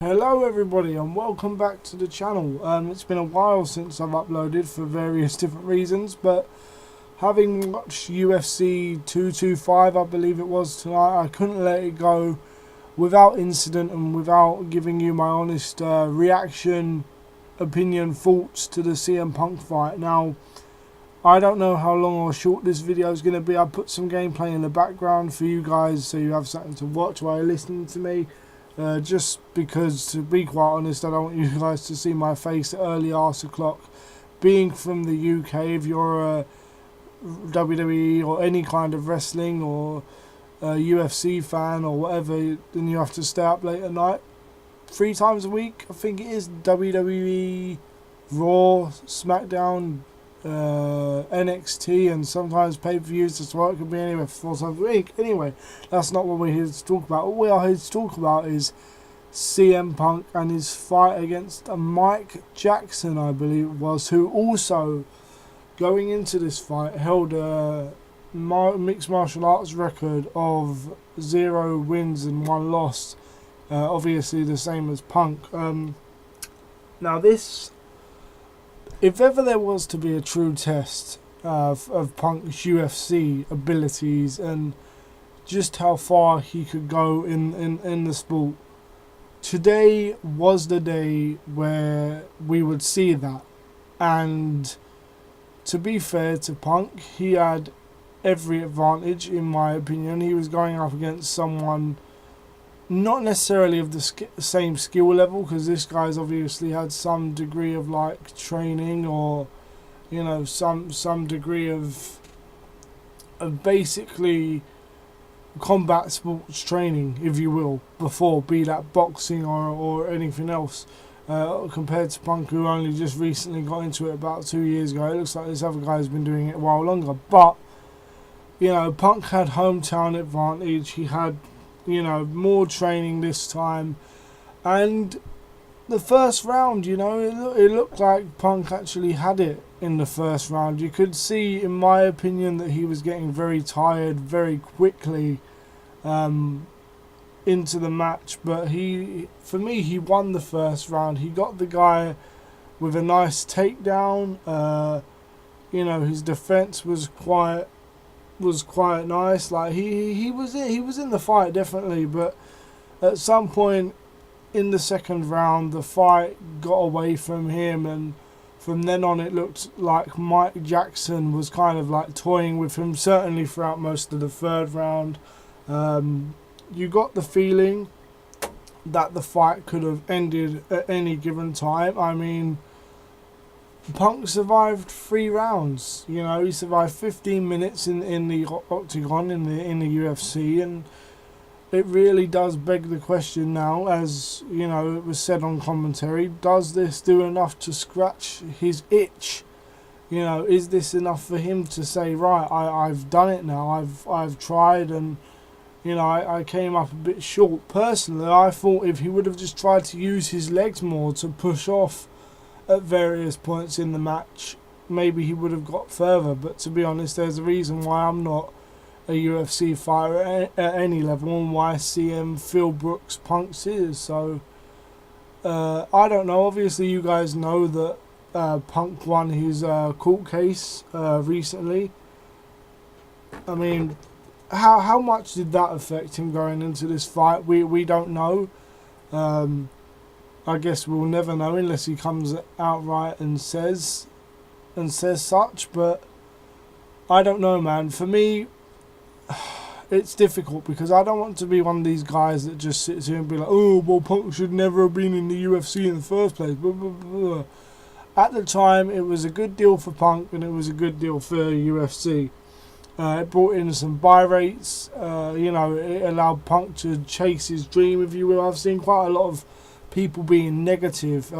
Hello everybody and welcome back to the channel. It's been a while since I've uploaded for various different reasons, but having watched UFC 225, I believe it was tonight, I couldn't let it go without incident and without giving you my honest reaction, opinion, thoughts to the CM Punk fight. Now, I don't know how long or short this video is going to be. I put some gameplay in the background for you guys so you have something to watch while you're listening to me. Just because, to be quite honest, I don't want you guys to see my face at early arse o'clock. Being from the UK, if you're a WWE or any kind of wrestling or a UFC fan or whatever, then you have to stay up late at night. 3 times a week, I think it is. WWE, Raw, SmackDown, NXT, and sometimes pay-per-views as well. It could be anywhere for 4 times a week. Anyway, that's not what we're here to talk about. What we are here to talk about is CM Punk and his fight against Mike Jackson, I believe it was, who also, going into this fight, held a mixed martial arts record of 0 wins and 1 loss. Obviously the same as Punk. Now this, if ever there was to be a true test of Punk's UFC abilities and just how far he could go in the sport, today was the day where we would see that. And to be fair to Punk, he had every advantage in my opinion. He was going up against someone not necessarily of the same skill level, because this guy's obviously had some degree of like training, or you know, some degree of basically combat sports training, if you will, before, be that boxing or anything else, compared to Punk, who only just recently got into it about 2 years ago. It looks like this other guy's been doing it a while longer, but you know, Punk had hometown advantage. He had, you know, more training this time, and the first round, you know, it looked like Punk actually had it in the first round. You could see, in my opinion, that he was getting very tired very quickly into the match, but for me, he won the first round. He got the guy with a nice takedown. You know, his defense was quite nice. Like he was in the fight definitely, but at some point in the second round the fight got away from him, and from then on it looked like Mike Jackson was kind of like toying with him, certainly throughout most of the third round. You got the feeling that the fight could have ended at any given time. I mean, Punk survived 3 rounds. You know, he survived 15 minutes in the octagon in the UFC, and it really does beg the question now, as you know, it was said on commentary: does this do enough to scratch his itch? You know, is this enough for him to say, right, I've done it now. I've tried, and you know, I came up a bit short. Personally, I thought if he would have just tried to use his legs more to push off at various points in the match, maybe he would have got further. But to be honest, there's a reason why I'm not a UFC fighter at any level, and why CM Phil Brooks Punks is. So I don't know. Obviously you guys know that Punk won his court case recently. I mean, how much did that affect him going into this fight? We don't know. I guess we'll never know unless he comes outright and says such. But I don't know, man. For me, it's difficult, because I don't want to be one of these guys that just sits here and be like, oh, well, Punk should never have been in the UFC in the first place. Blah, blah, blah. At the time, it was a good deal for Punk, and it was a good deal for UFC. It brought in some buy rates. You know, it allowed Punk to chase his dream, if you will. I've seen quite a lot of people being negative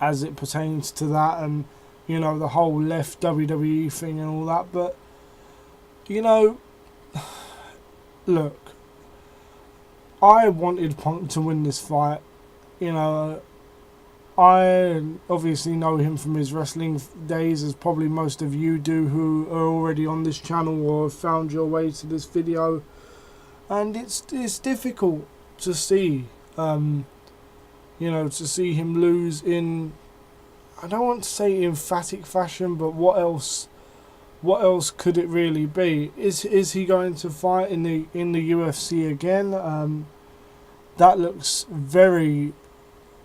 as it pertains to that, and you know, the whole left WWE thing and all that. But you know, look, I wanted Punk to win this fight. You know, I obviously know him from his wrestling days, as probably most of you do who are already on this channel or have found your way to this video. And it's difficult to see You know, to see him lose in, I don't want to say emphatic fashion, but what else? What else could it really be? Is he going to fight in the UFC again? That looks very,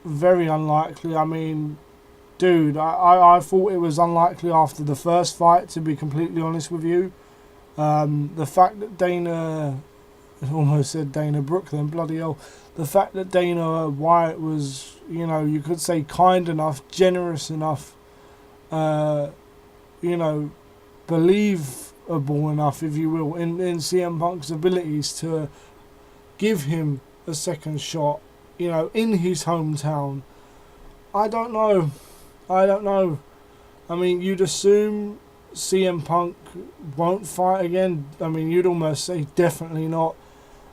very unlikely. I mean, dude, I thought it was unlikely after the first fight, to be completely honest with you. The fact that Dana, I almost said Dana Brooke then, bloody hell. The fact that Dana White was, you know, you could say kind enough, generous enough, you know, believable enough, if you will, in CM Punk's abilities to give him a second shot, you know, in his hometown. I don't know. I mean, you'd assume CM Punk won't fight again. I mean, you'd almost say definitely not.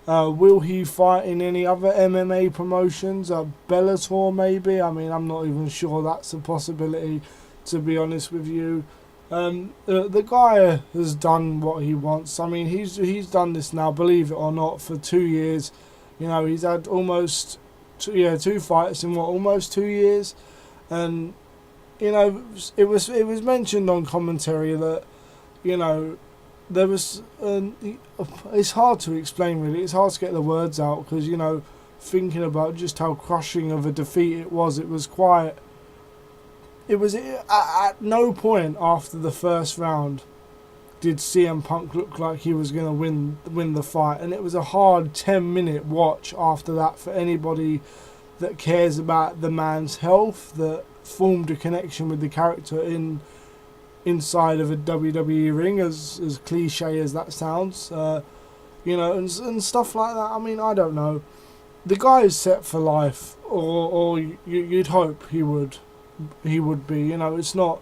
Will he fight in any other MMA promotions? Bellator maybe? I mean, I'm not even sure that's a possibility, to be honest with you. The guy has done what he wants. I mean, he's done this now, believe it or not, for 2 years. You know, he's had almost two fights in almost 2 years, and you know, it was mentioned on commentary that, you know, there was it's hard to explain really. It's hard to get the words out because, you know, thinking about just how crushing of a defeat it was at no point after the first round did CM Punk look like he was going to win the fight, and it was a hard 10-minute watch after that for anybody that cares about the man's health, that formed a connection with the character inside of a WWE ring, as cliche as that sounds, you know, and stuff like that. I mean, I don't know. The guy is set for life, or you'd hope he would be. You know, it's not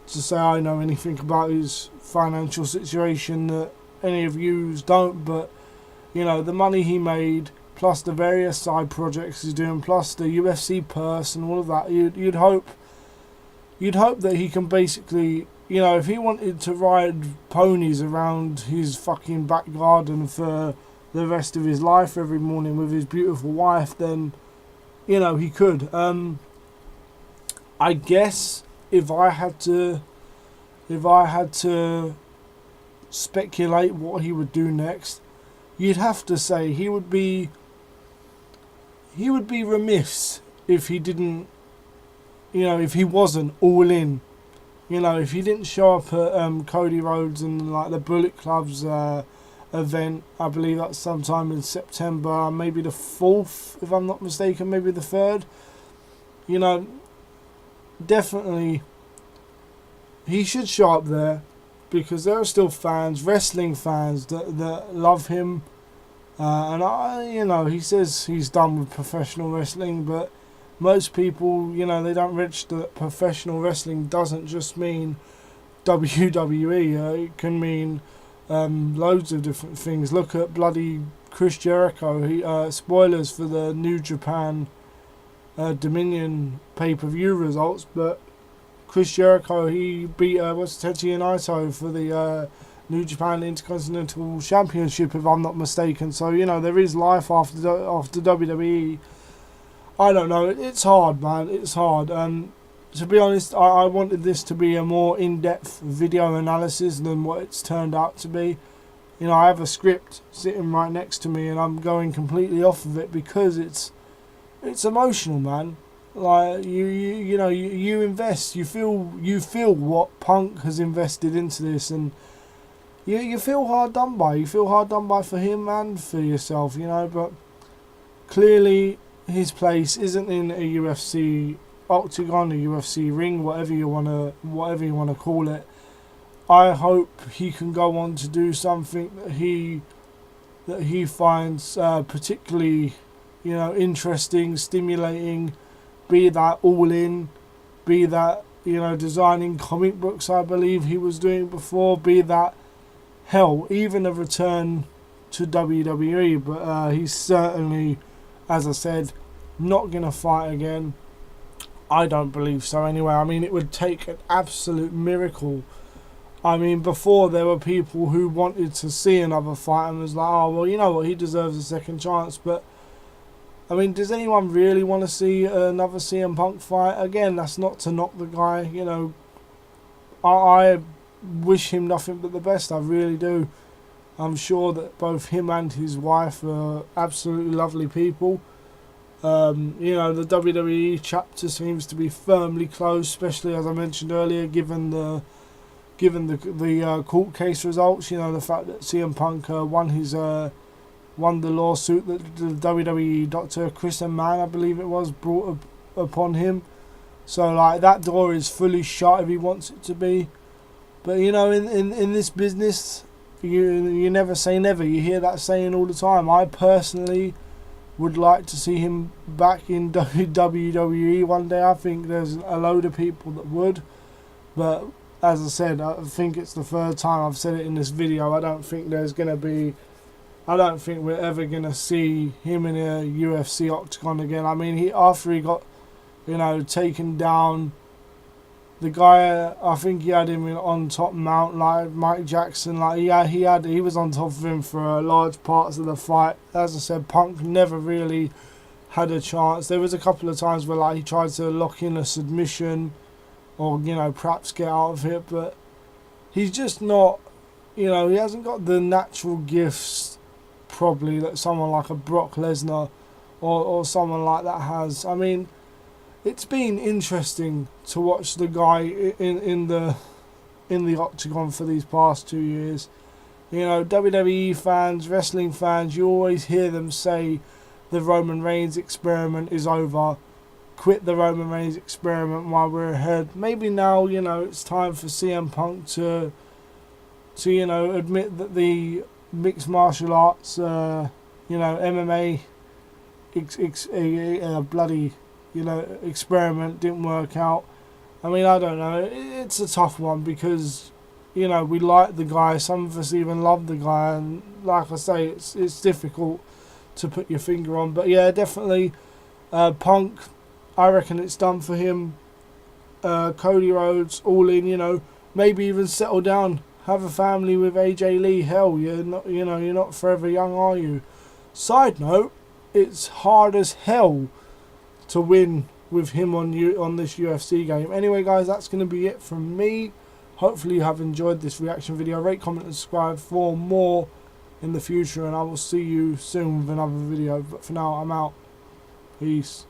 to say I know anything about his financial situation that any of yous don't, but you know, the money he made, plus the various side projects he's doing, plus the UFC purse and all of that, you'd hope that he can basically, you know, if he wanted to ride ponies around his fucking back garden for the rest of his life every morning with his beautiful wife, then, you know, he could. I guess if I had to speculate what he would do next, you'd have to say he would be remiss if he didn't, you know, if he wasn't all in. You know, if he didn't show up at Cody Rhodes and like the Bullet Club's event, I believe that's sometime in September, maybe the 4th, if I'm not mistaken, maybe the 3rd. You know, definitely he should show up there, because there are still fans, wrestling fans, that love him. And you know, he says he's done with professional wrestling, but most people, you know, they don't register that professional wrestling doesn't just mean WWE. It can mean loads of different things. Look at bloody Chris Jericho. Spoilers for the New Japan Dominion pay-per-view results, but Chris Jericho, he beat Tetsuya Naito for the New Japan Intercontinental Championship, if I'm not mistaken. So, you know, there is life after WWE. I don't know. It's hard, man. It's hard. To be honest, I wanted this to be a more in-depth video analysis than what it's turned out to be. You know, I have a script sitting right next to me, and I'm going completely off of it because it's emotional, man. Like you know, you invest. You feel what Punk has invested into this, and you feel hard done by. You feel hard done by for him and for yourself. You know, but clearly his place isn't in a UFC octagon, a UFC ring, whatever you wanna call it. I hope he can go on to do something that he finds particularly, you know, interesting, stimulating. Be that All In, be that, you know, designing comic books, I believe he was doing before, be that, hell, even a return to WWE. But he's certainly, as I said, not going to fight again. I don't believe so anyway. I mean, it would take an absolute miracle. I mean, before there were people who wanted to see another fight and was like, oh, well, you know what, he deserves a second chance. But I mean, does anyone really want to see another CM Punk fight? Again, that's not to knock the guy. You know, I wish him nothing but the best. I really do. I'm sure that both him and his wife are absolutely lovely people. You know, the WWE chapter seems to be firmly closed, especially as I mentioned earlier, given the court case results. You know, the fact that CM Punk won the lawsuit that the WWE Dr. Chris and Mann, I believe it was, brought upon him. So like that door is fully shut if he wants it to be. But you know, in this business, you never say never. You hear that saying all the time. I personally would like to see him back in WWE one day. I think there's a load of people that would. But as I said, I think it's the third time I've said it in this video. I don't think we're ever going to see him in a UFC octagon again. I mean, after he got, you know, taken down, the guy, I think he had him on top mount like Mike Jackson. Like he was on top of him for large parts of the fight. As I said, Punk never really had a chance. There was a couple of times where like he tried to lock in a submission, or you know, perhaps get out of it, but he's just not, you know, he hasn't got the natural gifts probably that someone like a Brock Lesnar or someone like that has. I mean, it's been interesting to watch the guy in the octagon for these past 2 years. You know, WWE fans, wrestling fans, you always hear them say the Roman Reigns experiment is over. Quit the Roman Reigns experiment while we're ahead. Maybe now, you know, it's time for CM Punk to you know, admit that the mixed martial arts, you know, MMA bloody, you know, experiment didn't work out. I mean, I don't know. It's a tough one because, you know, we like the guy. Some of us even love the guy, and like I say, it's difficult to put your finger on. But yeah, definitely, Punk, I reckon it's done for him. Cody Rhodes, all in. You know, maybe even settle down, have a family with AJ Lee. Hell, you're not forever young, are you? Side note, it's hard as hell to win with him on this UFC game. Anyway, guys, that's going to be it from me. Hopefully you have enjoyed this reaction video. Rate, comment, and subscribe for more in the future, and I will see you soon with another video. But for now, I'm out. Peace.